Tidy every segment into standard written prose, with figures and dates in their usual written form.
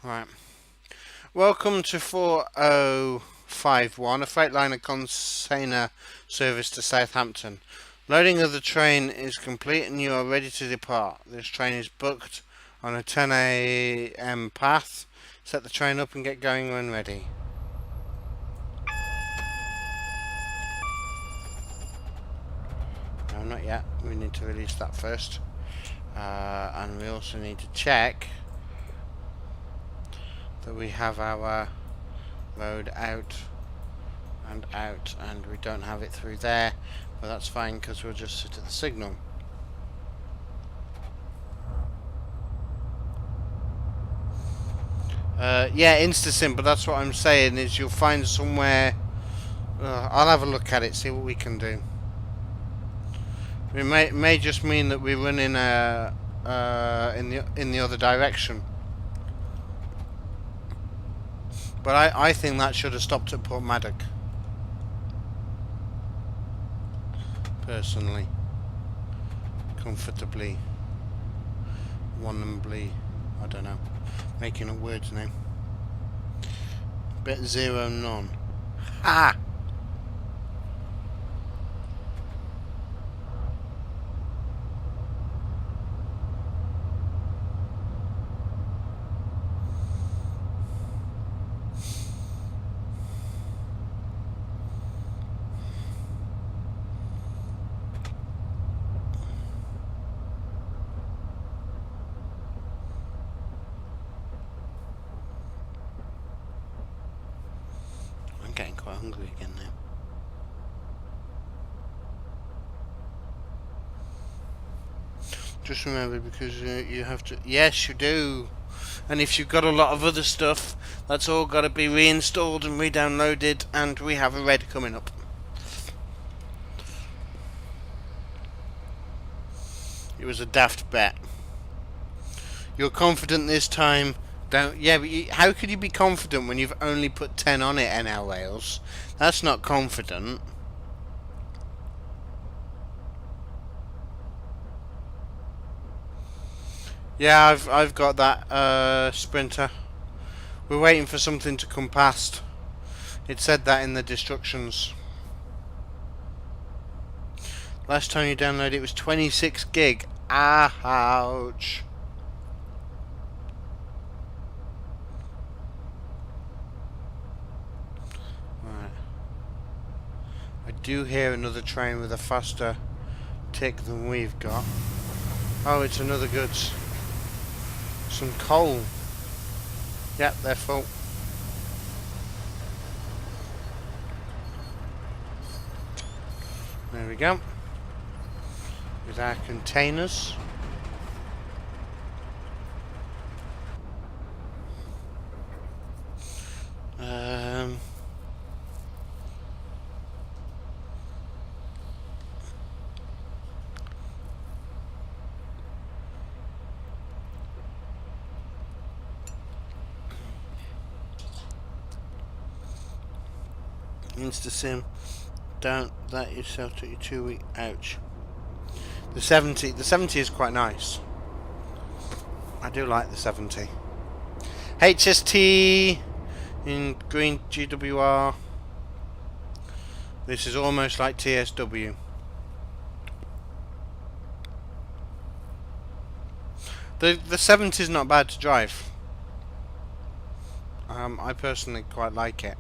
Right. Welcome to 4051, a Freightliner container service to Southampton. Loading of the train is complete and you are ready to depart. This train is booked on a 10 a.m. path. Set the train up and get going when ready. No, not yet. We need to release that first. And we also need to check that we have our road out, and we don't have it through there, but that's fine because we'll just sit at the signal. Yeah, InstaSim, but that's what I'm saying is you'll find somewhere. I'll have a look at it, see what we can do. It may just mean that we run in in the other direction. But I think that should have stopped at Port Maddock. Personally. Comfortably. Wonderably. I don't know. Making up words now. Bet zero none. Ha! I'm getting quite hungry again now. Just remember, because you have to. Yes, you do. And if you've got a lot of other stuff, that's all got to be reinstalled and re-downloaded, and we have a red coming up. It was a daft bet. You're confident this time. Don't. Yeah, but how could you be confident when you've only put 10 on it, NL Wales? That's not confident. Yeah, I've got that Sprinter. We're waiting for something to come past. It said that in the destructions. Last time you downloaded it was 26 gig. Ouch. Right. I do hear another train with a faster tick than we've got. Oh, it's another goods. Some coal. Yep, they're full. There we go. With our containers. InstaSim, don't let yourself to your 2 week. Ouch. The 70 is quite nice. I do like the 70. HST in green GWR. This is almost like TSW. The 70 is not bad to drive. I personally quite like it.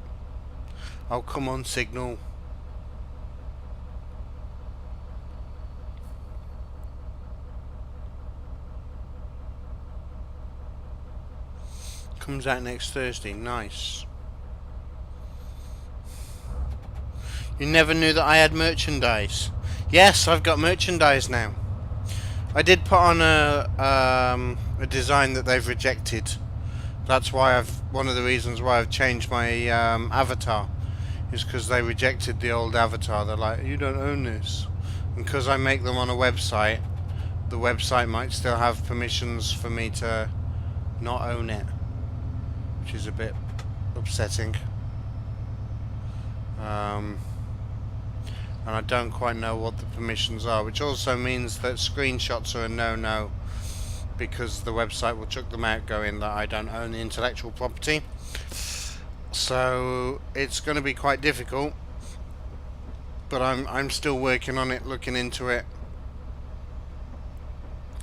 Oh, come on, signal. Comes out next Thursday. Nice. You never knew that I had merchandise. Yes, I've got merchandise now. I did put on a design that they've rejected. That's why one of the reasons why I've changed my avatar. Is because they rejected the old avatar. They're like, you don't own this. And because I make them on a website, the website might still have permissions for me to not own it, which is a bit upsetting. And I don't quite know what the permissions are, which also means that screenshots are a no-no, because the website will chuck them out going that I don't own the intellectual property. So it's going to be quite difficult, but I'm still working on it, looking into it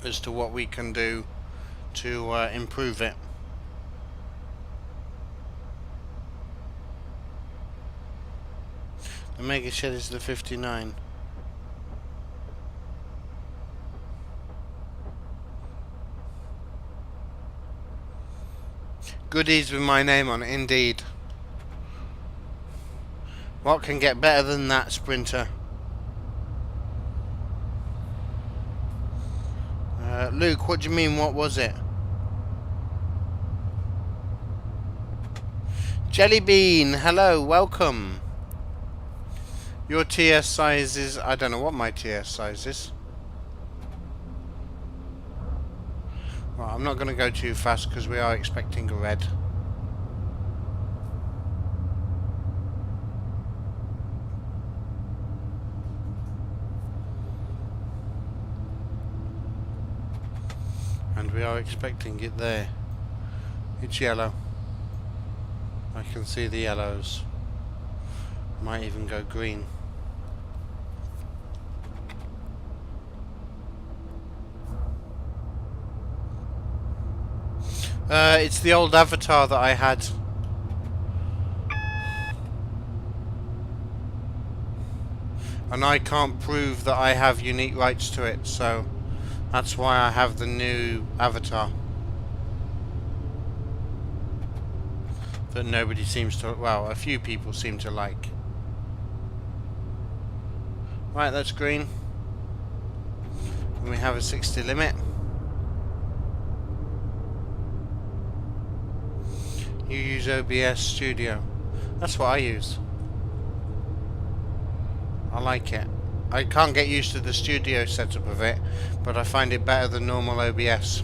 as to what we can do to improve it. The mega shed is the 59. Goodies with my name on it, indeed. What can get better than that, Sprinter? Luke, what do you mean, what was it? Jellybean, hello, welcome. Your TS size is... I don't know what my TS size is. Well, I'm not going to go too fast because we are expecting a red. And we are expecting it there. It's yellow. I can see the yellows. Might even go green. It's the old avatar that I had. And I can't prove that I have unique rights to it, so that's why I have the new avatar. That nobody seems to, well, a few people seem to like. Right, that's green. And we have a 60 limit. You use OBS Studio. That's what I use. I like it. I can't get used to the studio setup of it, but I find it better than normal OBS.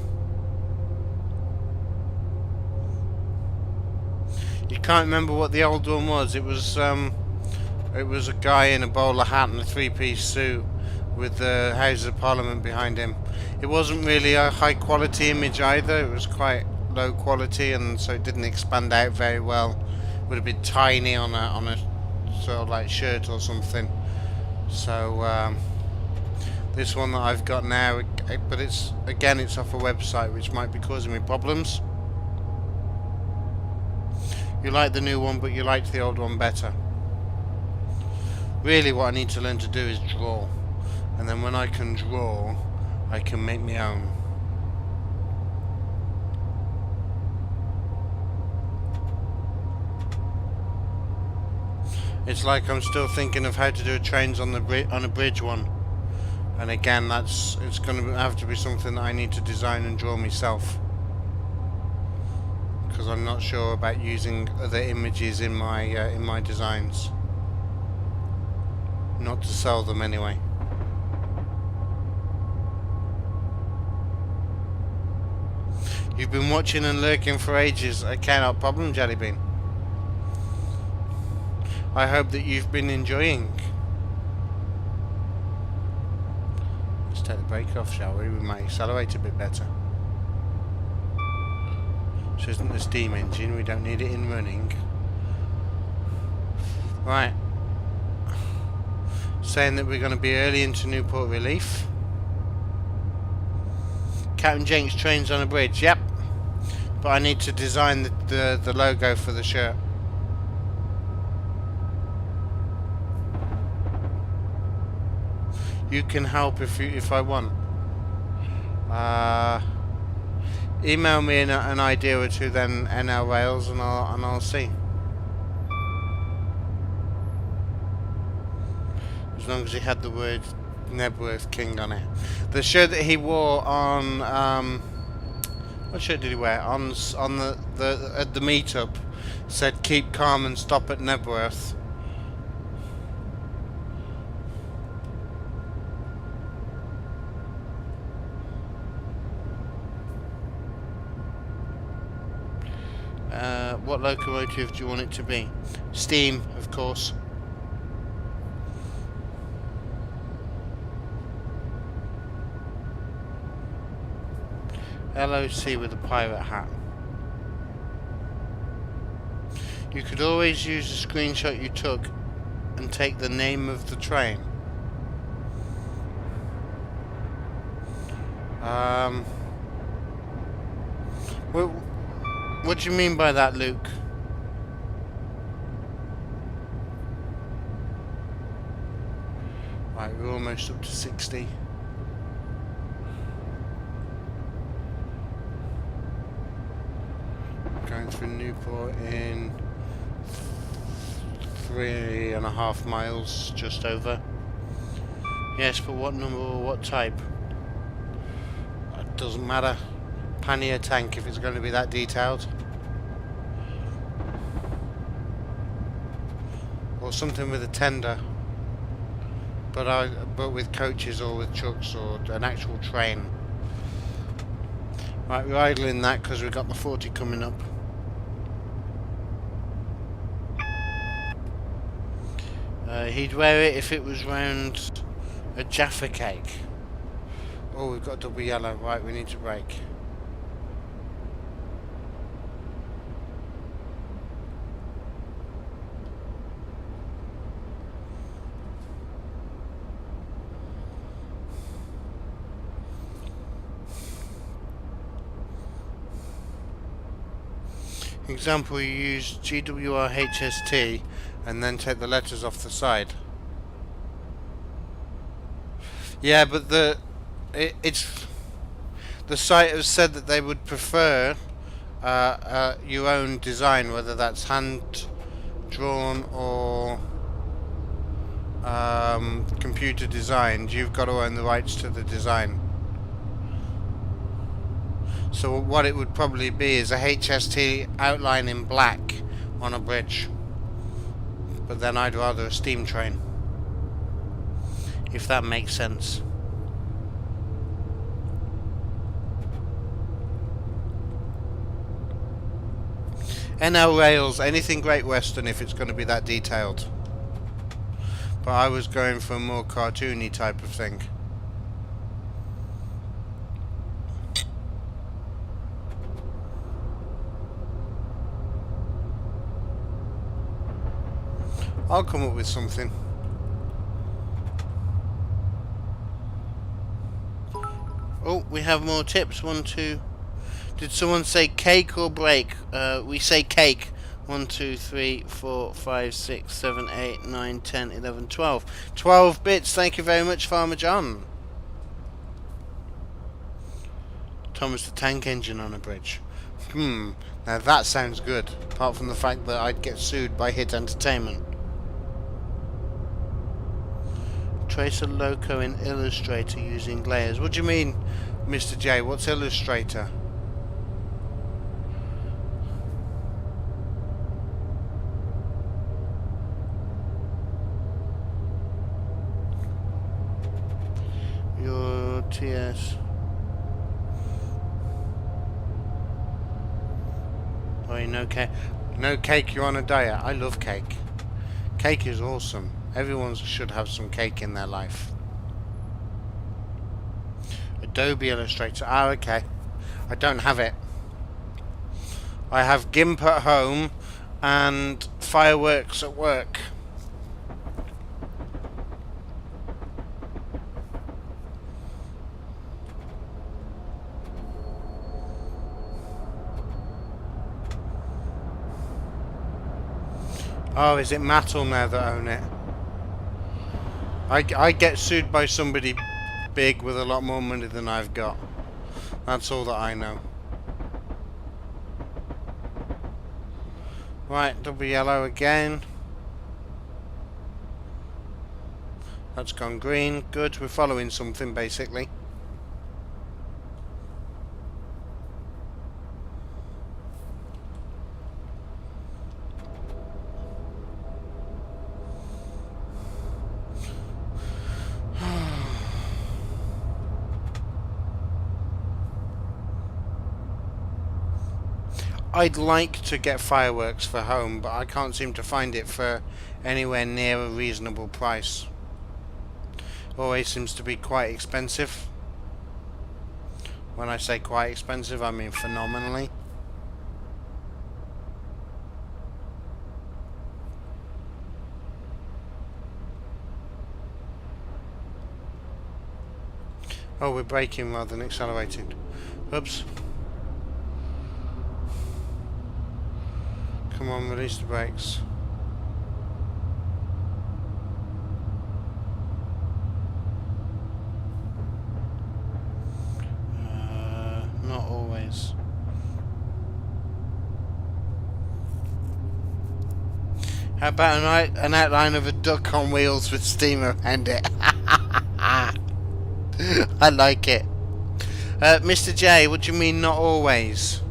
You can't remember what the old one was. It was a guy in a bowler hat and a three-piece suit with the Houses of Parliament behind him. It wasn't really a high quality image either. It was quite low quality, and so it didn't expand out very well. It would have been tiny on a sort of like shirt or something. So this one that I've got now, but it's off a website which might be causing me problems. You like the new one, but you liked the old one better. Really what I need to learn to do is draw, and then when I can draw I can make my own. It's like I'm still thinking of how to do trains on a bridge one, and again it's going to have to be something that I need to design and draw myself, because I'm not sure about using other images in my designs. Not to sell them anyway. You've been watching and lurking for ages. Okay, no problem, Jellybean. I hope that you've been enjoying. Let's take the brake off, shall we? We might accelerate a bit better. This isn't the steam engine, we don't need it in running. Right. Saying that we're going to be early into Newport Relief. CptnJenks trains on a bridge, yep. But I need to design the logo for the shirt. You can help if I want. Email me an idea or two, then NL Rails, and I'll see. As long as he had the word Nebworth King on it. The shirt that he wore on what shirt did he wear on the at the meetup said "Keep calm and stop at Nebworth." What locomotive do you want it to be? Steam, of course. LOC with a pirate hat. You could always use the screenshot you took and take the name of the train. What do you mean by that, Luke? Right, we're almost up to 60. Going through Newport in 3.5 miles, just over. Yes, but what number or what type? It doesn't matter. Pannier tank if it's going to be that detailed. Or something with a tender. But with coaches or with trucks or an actual train. Right, we're idling that because we've got the 40 coming up. He'd wear it if it was round a Jaffa cake. Oh, we've got double yellow. Right, we need to brake. Example, you use GWRHST and then take the letters off the side. Yeah, but the site has said that they would prefer your own design, whether that's hand drawn or computer designed. You've got to own the rights to the design. So what it would probably be is a HST outline in black on a bridge. But then I'd rather a steam train, if that makes sense. NL Rails, anything Great Western if it's going to be that detailed. But I was going for a more cartoony type of thing. I'll come up with something. Oh, we have more tips. 1, 2. Did someone say cake or break? We say cake. 1, 2, 3, 4, 5, 6, 7, 8, 9, 10, 11, 12. 12 bits. Thank you very much, Farmer John. Thomas the Tank Engine on a bridge. Now that sounds good. Apart from the fact that I'd get sued by Hit Entertainment. Trace a loco in Illustrator using layers. What do you mean, Mr. J? What's Illustrator? Your TS. Oh, no cake. No cake, you're on a diet. I love cake. Cake is awesome. Everyone should have some cake in their life. Adobe Illustrator. Ah, okay. I don't have it. I have GIMP at home and Fireworks at work. Oh, is it Mattel now that own it? I get sued by somebody big with a lot more money than I've got. That's all that I know. Right, double yellow again. That's gone green. Good, we're following something basically. I'd like to get fireworks for home, but I can't seem to find it for anywhere near a reasonable price. Always seems to be quite expensive. When I say quite expensive, I mean phenomenally. Oh, we're braking rather than accelerating. Oops. Come on, release the brakes. Not always. How about an outline of a duck on wheels with steam around it? I like it. Mr. J, what do you mean not always?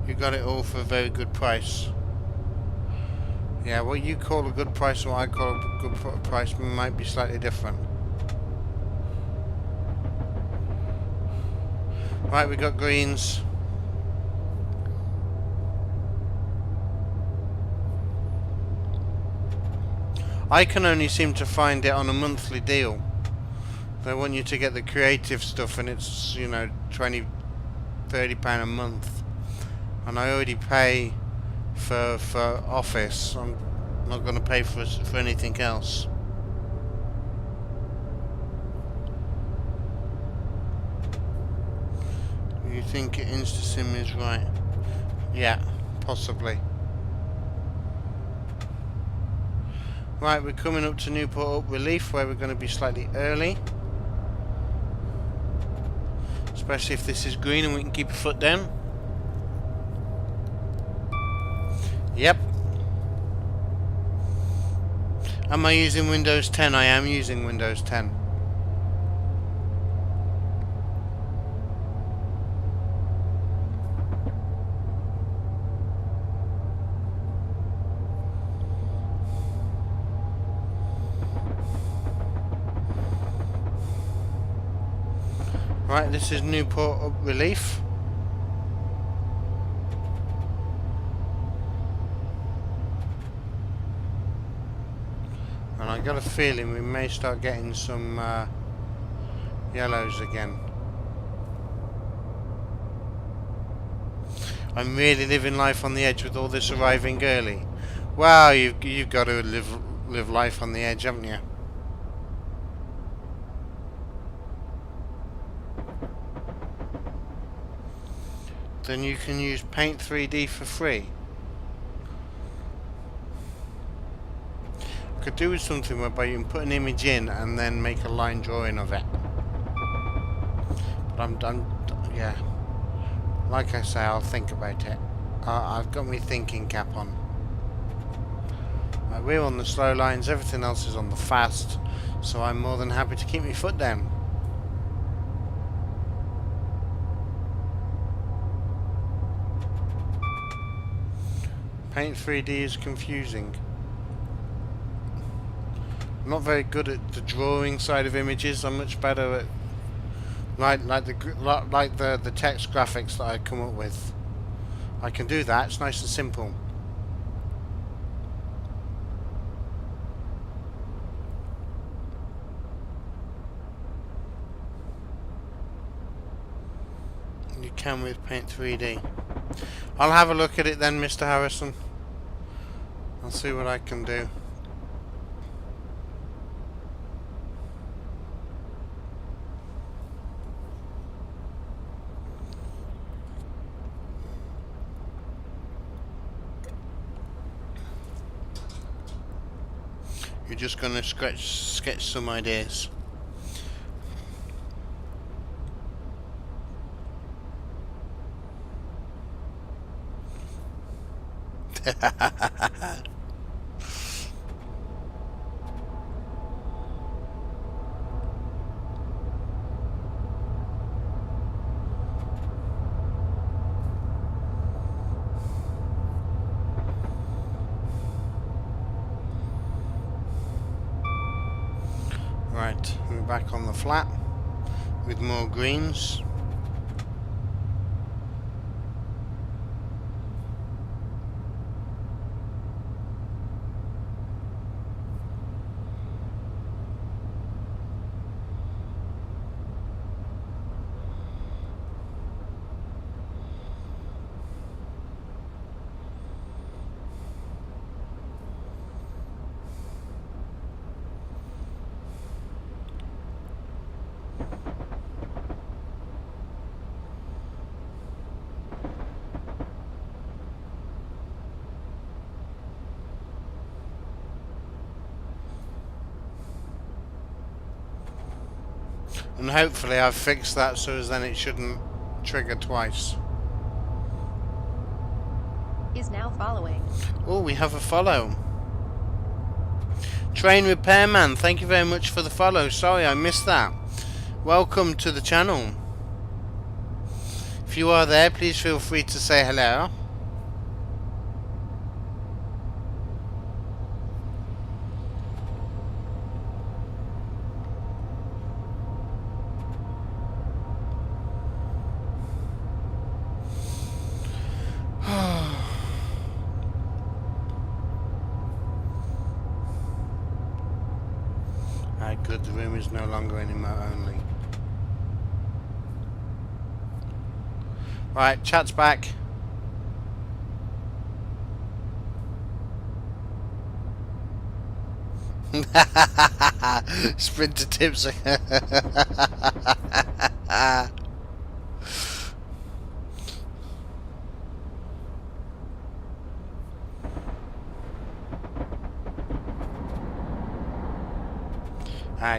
You got it all for a very good price. Yeah, what you call a good price and what I call a good price might be slightly different. Right, we got greens. I can only seem to find it on a monthly deal. They want you to get the creative stuff and it's, you know, £20, £30 a month. And I already pay for Office. I'm not going to pay for anything else. You think InstaSim is right? Yeah, possibly. Right, we're coming up to Newport Up Relief, where we're going to be slightly early. Especially if this is green and we can keep a foot down. Yep. Am I using Windows 10? I am using Windows 10. Right, this is Newport Up Relief. And I got a feeling we may start getting some yellows again. I'm really living life on the edge with all this arriving early. Wow, you've got to live life on the edge, haven't you? Then you can use Paint 3D for free. I could do with something whereby you can put an image in and then make a line drawing of it. But yeah. Like I say, I'll think about it. I've got my thinking cap on. Right, we're on the slow lines, everything else is on the fast, so I'm more than happy to keep my foot down. Paint 3D is confusing. I'm not very good at the drawing side of images. I'm much better at like the text graphics that I come up with. I can do that. It's nice and simple. You can with Paint 3D. I'll have a look at it then, Mr. Harrison. I'll see what I can do. You're just going to sketch some ideas. Right, we're back on the flat with more greens. And hopefully I've fixed that so as then it shouldn't trigger twice. Is now following. Oh, we have a follow. Train Repairman, thank you very much for the follow. Sorry I missed that. Welcome to the channel. If you are there, please feel free to say hello. Good, the room is no longer in emote only. Right, chat's back. Sprinter tips.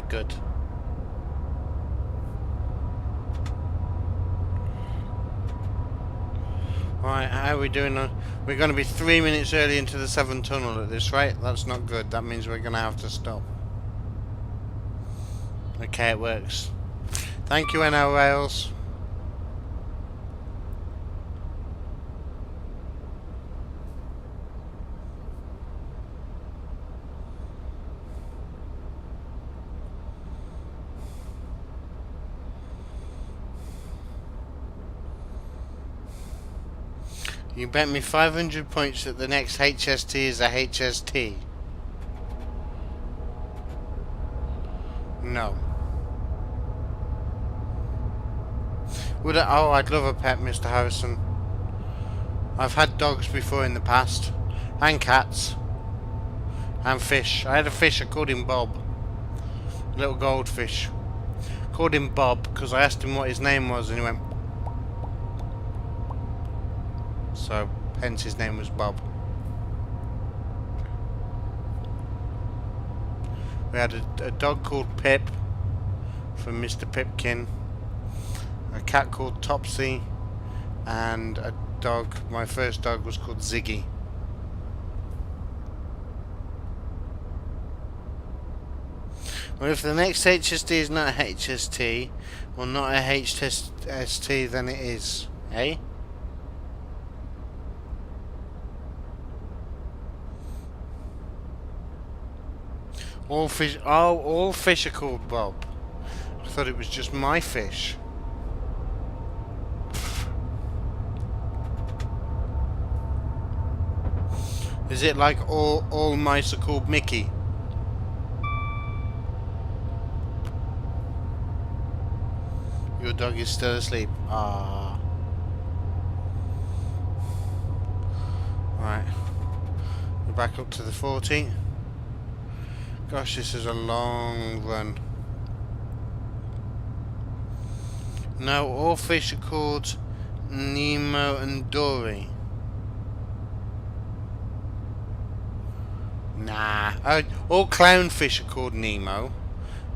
Good. Right, how are we doing? We're going to be 3 minutes early into the 7 tunnel at this rate. That's not good. That means we're going to have to stop. Okay, it works. Thank you, NL Rails. You bet me 500 points that the next HST is a HST. No. Would I? Oh, I'd love a pet, Mr. Harrison. I've had dogs before in the past. And cats. And fish. I had a fish, I called him Bob. A little goldfish. Called him Bob because I asked him what his name was and he went... So, hence his name was Bob. We had a dog called Pip from Mr. Pipkin, a cat called Topsy, and a dog, my first dog was called Ziggy. Well, if the next HST is not a HST, or not a HST, then it is, eh? All fish are called Bob. I thought it was just my fish. Is it like all mice are called Mickey? Your dog is still asleep. Ah. Right. We're back up to the 40. Gosh, this is a long run. No, all fish are called Nemo and Dory. Nah. All clownfish are called Nemo.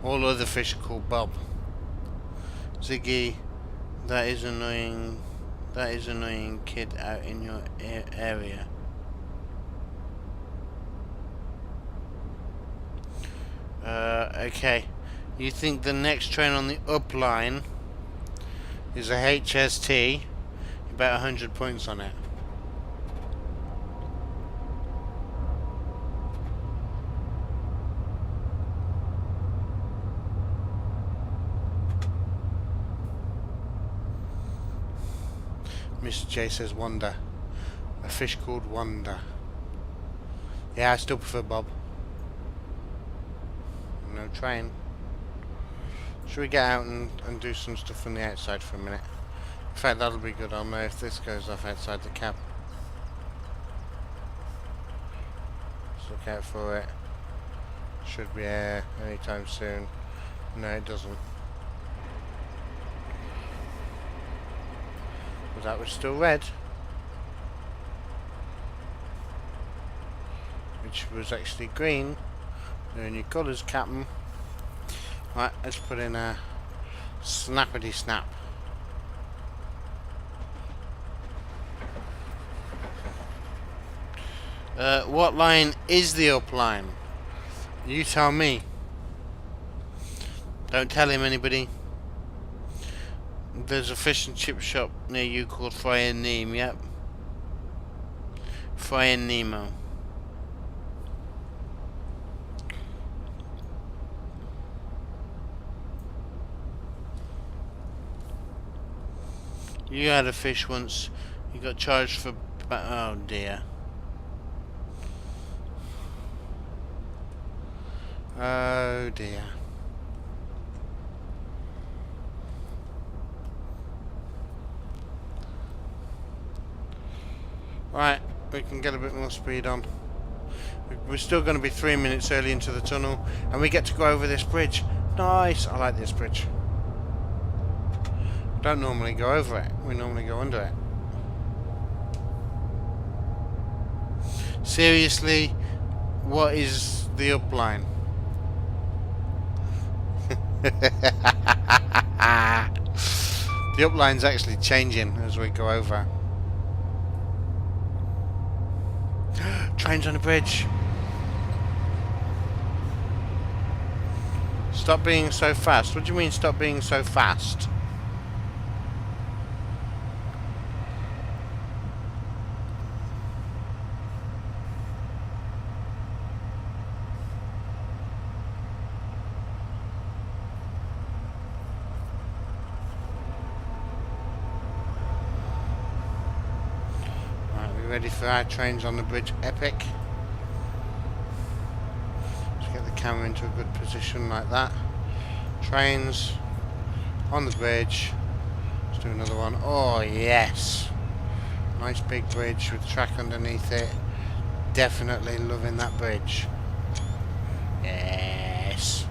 All other fish are called Bob. Ziggy, that is annoying. That is annoying kid out in your area. Okay. You think the next train on the up line is a HST? You bet 100 points on it. Mr. J says Wonder. A fish called Wonder. Yeah, I still prefer Bob. No train. Should we get out and do some stuff from the outside for a minute? In fact, that'll be good. I'll know if this goes off outside the cab. Let's look out for it. Should be here anytime soon. No, it doesn't. But that was still red. Which was actually green. They're in your colours, Captain. Right, let's put in a Snappity snap. What line is the up line? You tell me. Don't tell him, anybody. There's a fish and chip shop near you called Fry and Neem, yep. Fry and Nemo. You had a fish once. You got charged for... Oh dear. Oh dear. Right, we can get a bit more speed on. We're still going to be 3 minutes early into the tunnel, and we get to go over this bridge. Nice, I like this bridge. Don't normally go over it, we normally go under it. Seriously, what is the up line? The up line's actually changing as we go over. Trains on the bridge. Stop being so fast. What do you mean stop being so fast? Ready for our trains on the bridge epic. Let's get the camera into a good position like that. Trains on the bridge. Let's do another one. Oh yes, nice big bridge with track underneath it. Definitely loving that bridge. Yes.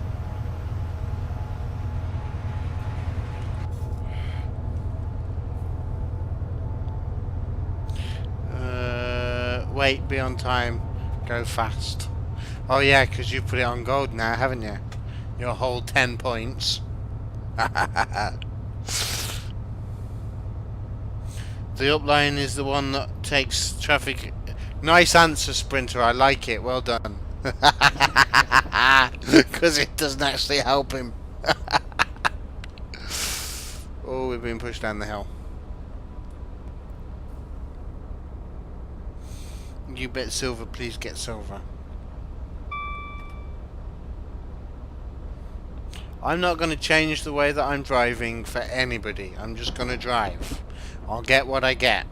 Wait, be on time, go fast. Oh yeah, because you put it on gold now, haven't you? Your whole 10 points. The upline is the one that takes traffic. Nice answer, Sprinter, I like it, well done. Because it doesn't actually help him. Oh, we've been pushed down the hill. You bet silver, please get silver. I'm not going to change the way that I'm driving for anybody. I'm just going to drive. I'll get what I get.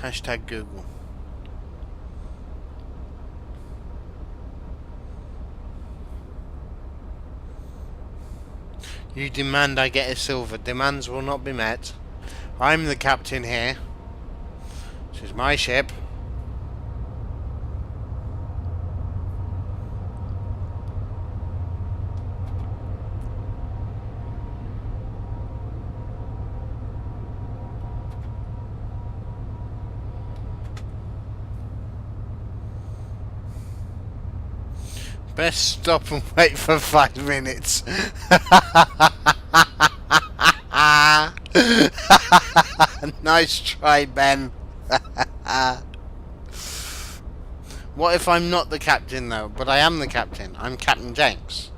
Hashtag Google. You demand I get a silver. Demands will not be met. I'm the captain here. This is my ship. Best stop and wait for 5 minutes. Nice try, Ben. What if I'm not the captain though? But I am the captain. I'm CptnJenks.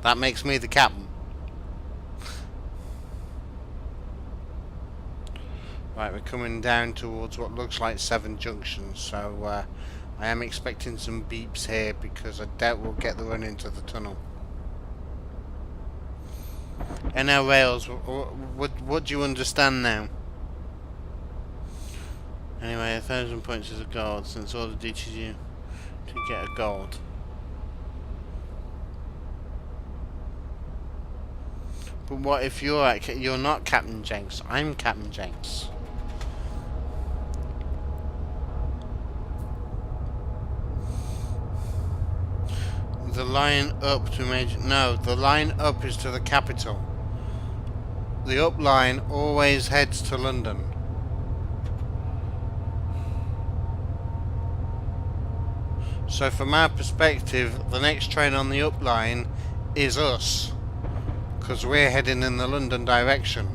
That makes me the captain. Right, we're coming down towards what looks like 7 junctions, so I am expecting some beeps here because I doubt we'll get the run into the tunnel. NL Rails, what do you understand now? Anyway, 1,000 points is a gold, since all the teaches you to get a gold. But what if you're not CptnJenks? I'm CptnJenks. The line up to major... No, the line up is to the capital. The up line always heads to London. So from our perspective, the next train on the up line is us, because we're heading in the London direction.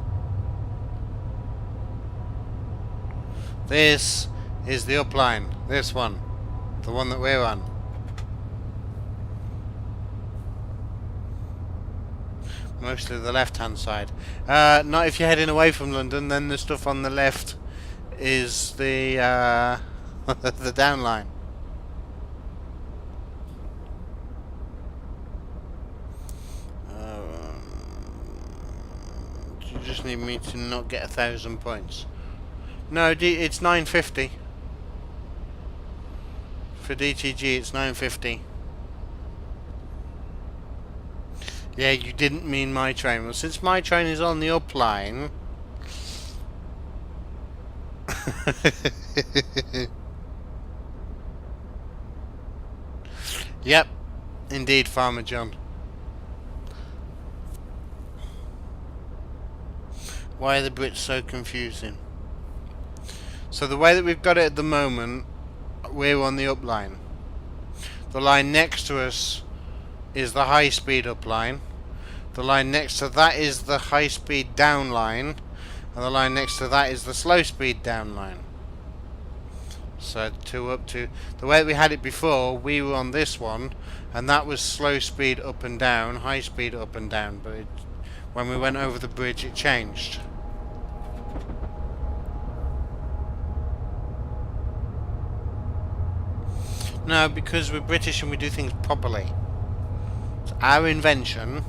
This is the up line. This one. The one that we're on. Mostly the left hand side. Not if you're heading away from London, then the stuff on the left is the the down line. You just need me to not get 1,000 points. No, it's 950. For DTG, it's 950. Yeah, you didn't mean my train. Well, since my train is on the up line... Yep, indeed, Farmer John. Why are the Brits so confusing? So the way that we've got it at the moment, we're on the up line. The line next to us is the high speed up line. The line next to that is the high speed down line. And the line next to that is the slow speed down line. So the way we had it before, we were on this one, and that was slow speed up and down, high speed up and down, but when we went over the bridge it changed. No, because we're British and we do things properly. It's our invention.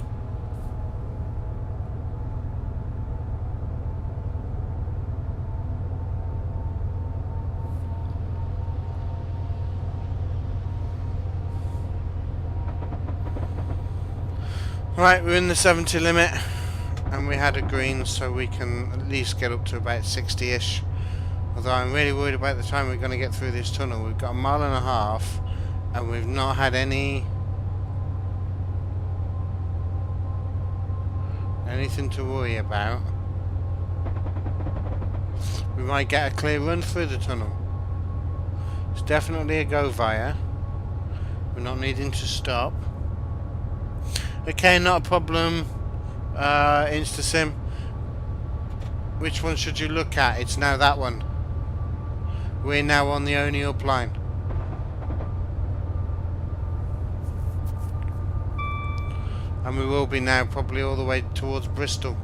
Right, we're in the 70 limit, and we had a green, so we can at least get up to about 60-ish. Although I'm really worried about the time we're going to get through this tunnel. We've got a mile and a half, and we've not had anything to worry about. We might get a clear run through the tunnel. It's definitely a go via. We're not needing to stop. Okay, not a problem. InstaSim. Which one should you look at? It's now that one. We're now on the only up line. And we will be now probably all the way towards Bristol.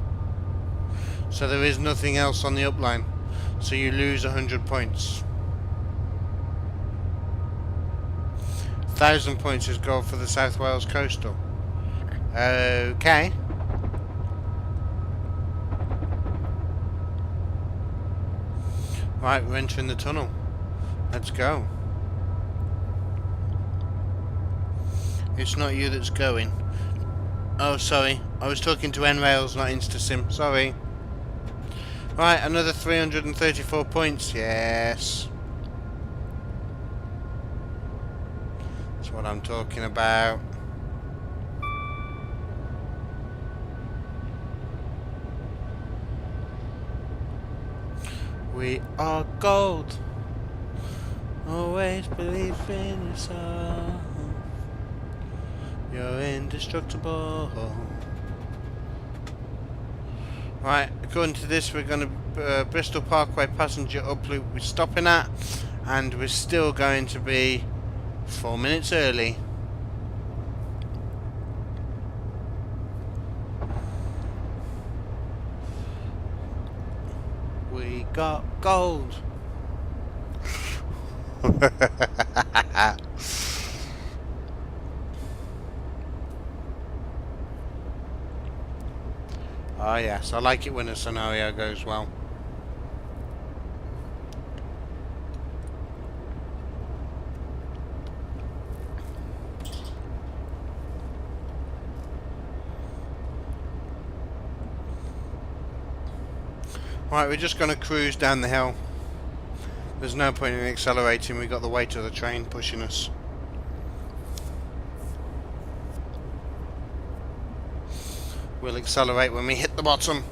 So there is nothing else on the up line. So you lose 100 points. 1,000 points is gold for the South Wales Coastal. Okay. Right, we're entering the tunnel. Let's go. It's not you that's going. Oh, sorry. I was talking to N-Rails, not InstaSim. Sorry. Right, another 334 points. Yes. That's what I'm talking about. We are gold. Always believe in yourself. You're indestructible. Right, according to this, we're going to Bristol Parkway passenger up loop we're stopping at, and we're still going to be 4 minutes early. We got gold. Oh yes, I like it when a scenario goes well. Right, we're just going to cruise down the hill. There's no point in accelerating, we've got the weight of the train pushing us. We'll accelerate when we hit the bottom.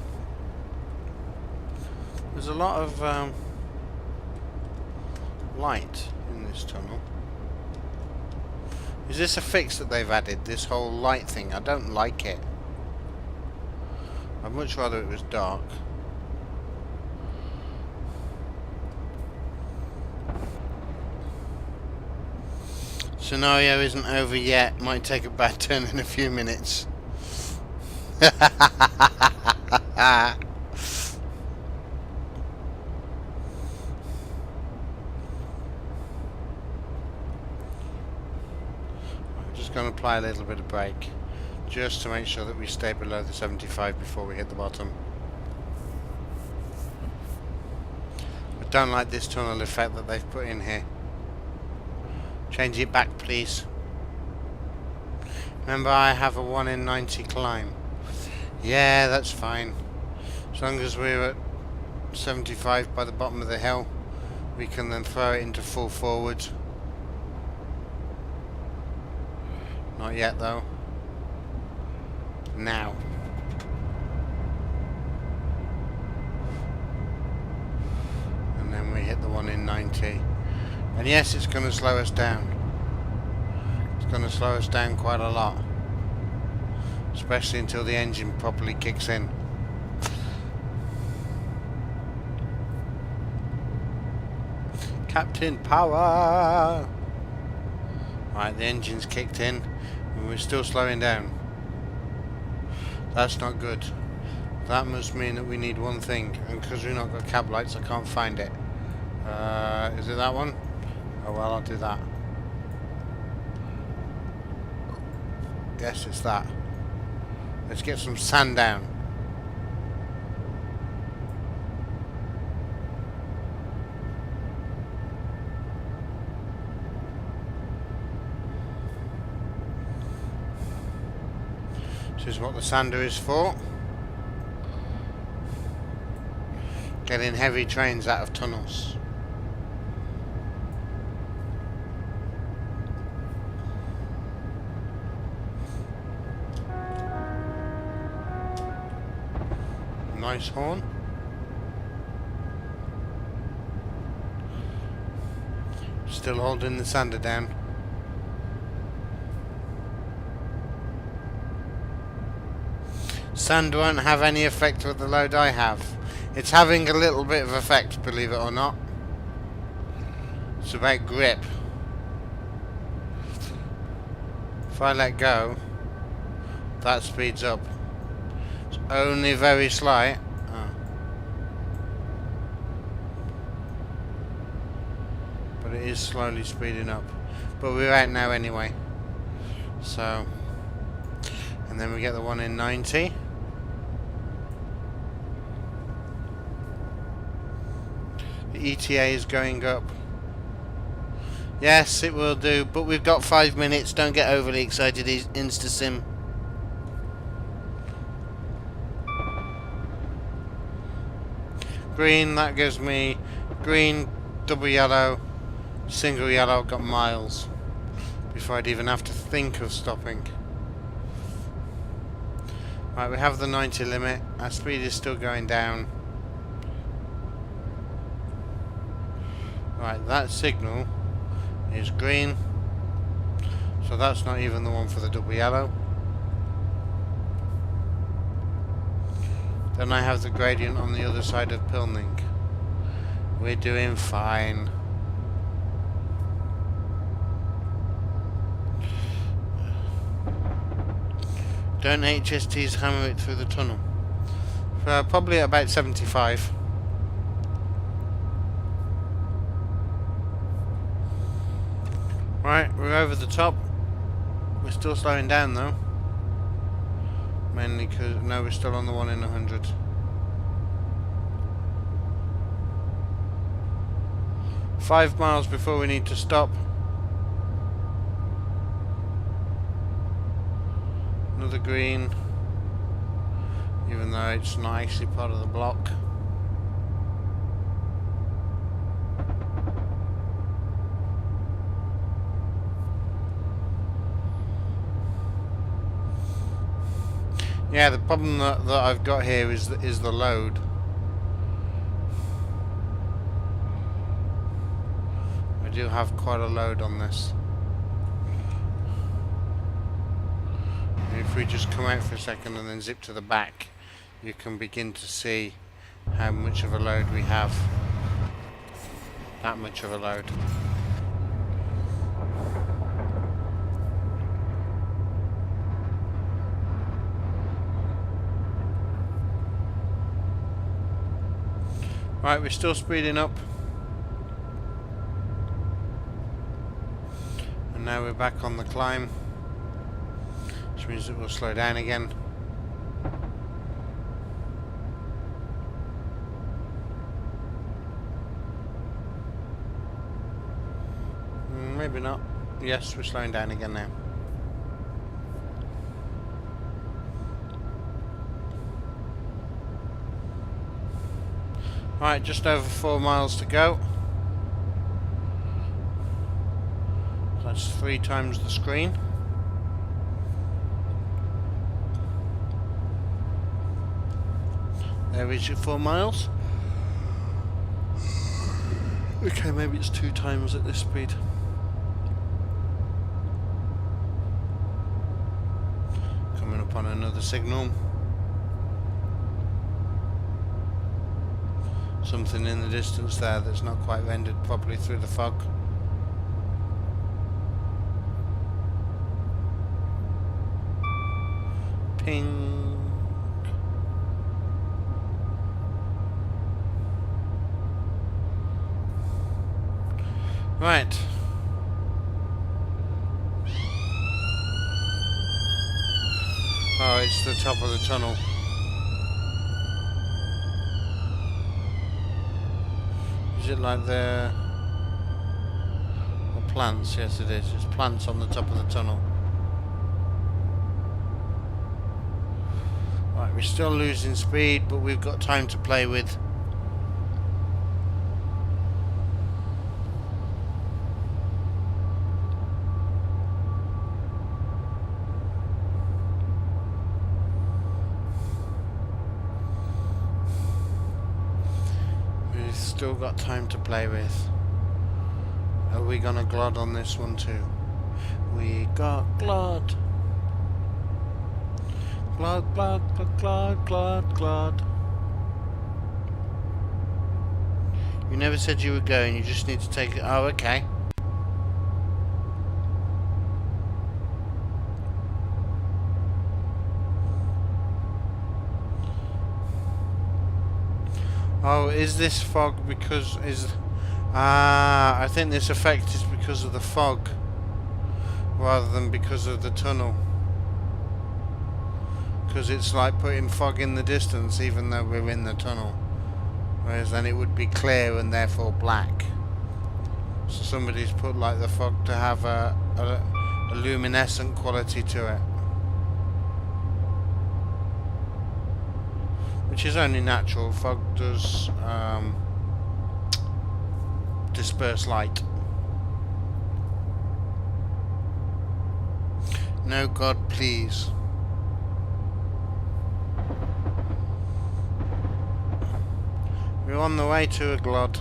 There's a lot of light in this tunnel. Is this a fix that they've added? This whole light thing? I don't like it. I'd much rather it was dark. Scenario isn't over yet. Might take a bad turn in a few minutes. I'm just going to apply a little bit of brake, just to make sure that we stay below the 75 before we hit the bottom. I don't like this tunnel effect that they've put in here. Change it back, please. Remember, I have a 1 in 90 climb. Yeah, that's fine. As long as we're at 75 by the bottom of the hill, we can then throw it into full forward. Not yet, though. Now. And then we hit the 1 in 90. And yes, it's going to slow us down. It's going to slow us down quite a lot. Especially until the engine properly kicks in. Captain Power! Right, the engine's kicked in and we're still slowing down. That's not good. That must mean that we need one thing, and because we've not got cab lights I can't find it. Is it that one? Oh well, I'll do that. Yes, it's that. Let's get some sand down. This is what the sander is for. Getting heavy trains out of tunnels. Nice horn. Still holding the sander down. Sand won't have any effect with the load I have. It's having a little bit of effect, believe it or not. It's about grip. If I let go, that speeds up. It's only very slight. Oh. But it is slowly speeding up. But we're out now anyway. So, and then we get the 1 in 90. The ETA is going up. Yes, it will do, but we've got 5 minutes. Don't get overly excited, InstaSim. Green, that gives me green, double yellow, single yellow. Got miles before I'd even have to think of stopping. Right, we have the 90 limit. Our speed is still going down. Right, that signal is green, so that's not even the one for the double yellow. Then I have the gradient on the other side of Pilning. We're doing fine. Don't HSTs hammer it through the tunnel? Probably at about 75. Right, we're over the top. We're still slowing down though. Mainly because, no, we're still on the 1 in 100. Five miles before we need to stop. Another green. Even though it's not actually part of the block. Yeah, the problem that I've got here is the load. I do have quite a load on this. if we just come out for a second and then zip to the back, you can begin to see how much of a load we have. That much of a load. Right, we're still speeding up. And now we're back on the climb, which means that we'll slow down again. Maybe not. Yes, we're slowing down again now. Right, just over 4 miles to go. That's 3 times the screen. There is your 4 miles. Okay, maybe it's 2 times at this speed. Coming up on another signal. Something in the distance there that's not quite rendered properly through the fog. Ping. Right. Oh, it's the top of the tunnel. Is it like the plants? Yes, it is. It's plants on the top of the tunnel. Right, we're still losing speed, but we've got time to play with. Still got time to play with. Are we gonna glod on this one too? We got glod. Glod, glod, glod, glod, glod, glod. You never said you were going, you just need to take it. Oh, okay. Oh, is this fog because I think this effect is because of the fog rather than because of the tunnel. Because it's like putting fog in the distance even though we're in the tunnel. Whereas then it would be clear and therefore black. So somebody's put like the fog to have a luminescent quality to it. Which is only natural. Fog does disperse light. No, God, please. We're on the way to a glod.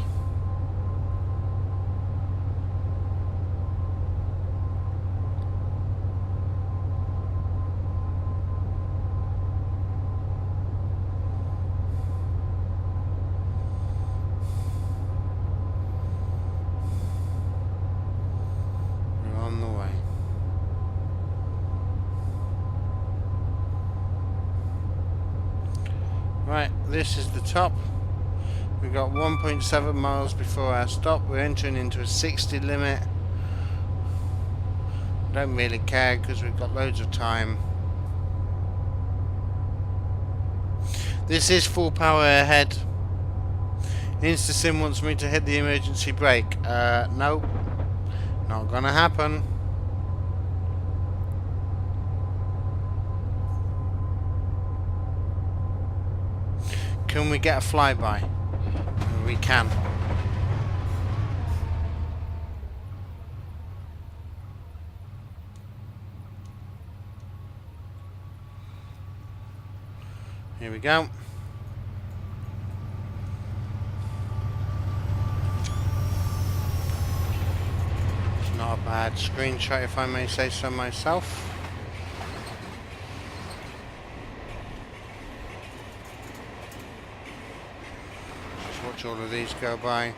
Right, this is the top. We've got 1.7 miles before our stop. We're entering into a 60 limit. Don't really care because we've got loads of time. This is full power ahead. InstaSim wants me to hit the emergency brake. Nope. Not gonna happen. Can we get a flyby? We can. Here we go. It's not a bad screenshot if I may say so myself. watch all of these go by.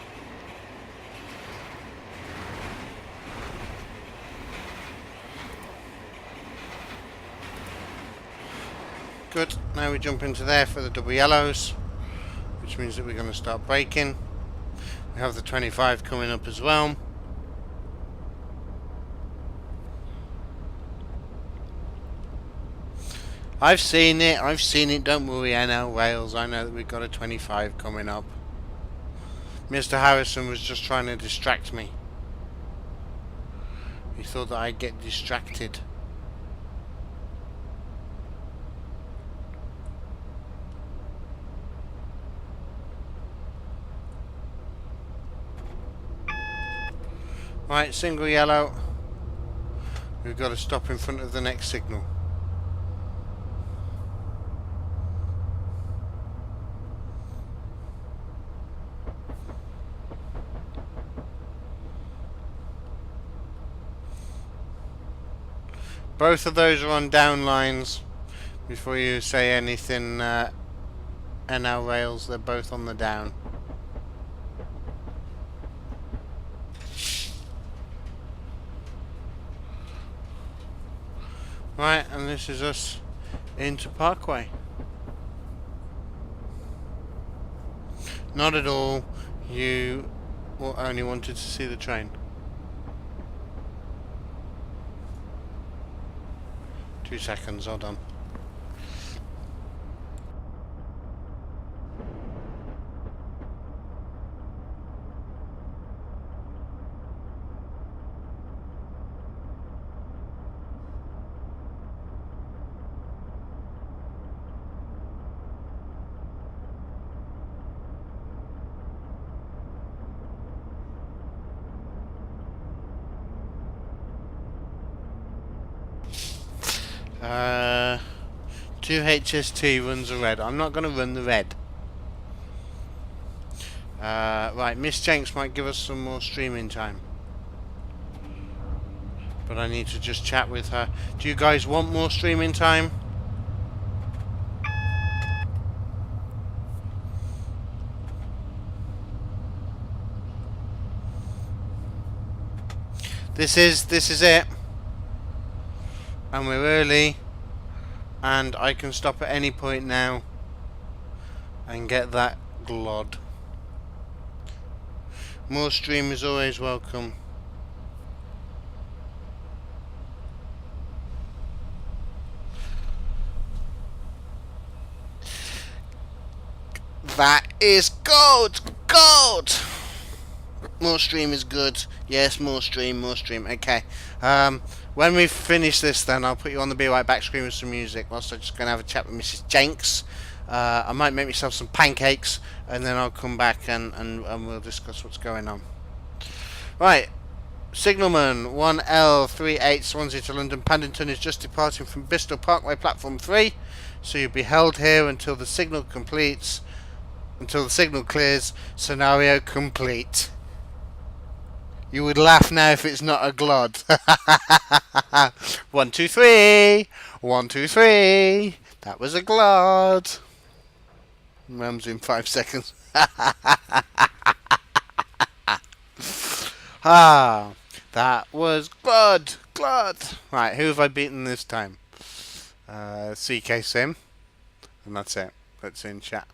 Good, now we jump into there for the double yellows, which means that we're going to start braking. We have the 25 coming up as well. I've seen it, don't worry NL Wales, I know that we've got a 25 coming up. Mr. Harrison was just trying to distract me. He thought that I'd get distracted. Right, single yellow. We've got to stop in front of the next signal. Both of those are on down lines. Before you say anything, NL Rails, they're both on the down. Right, and this is us into Parkway. Not at all. You only wanted to see the train. 2 seconds, hold on. Uh, 2HST runs a red. I'm not going to run the red. Right, Miss Jenks might give us some more streaming time. But I need to just chat with her. Do you guys want more streaming time? This is it. And we're early. And I can stop at any point now and get that glod. More stream is always welcome. That is gold! Gold! More stream is good. Yes, more stream. Okay. When we finish this, then I'll put you on the Be Right Back screen with some music. Whilst I'm just going to have a chat with Mrs. Jenks. I might make myself some pancakes, and then I'll come back and we'll discuss what's going on. Right. Signalman 1L38 Swansea to London Paddington is just departing from Bristol Parkway platform 3. So you'll be held here until the signal completes. Until the signal clears. Scenario complete. You would laugh now if it's not a glod. 1, 2, 3. 1, 2, 3. That was a glod. Mum's in 5 seconds. That was glod. Glod. Right, who have I beaten this time? CK Sim. And that's it. That's in chat.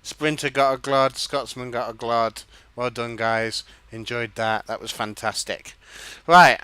Sprinter got a glod. Scotsman got a glod. Well done, guys. Enjoyed that. That was fantastic. Right.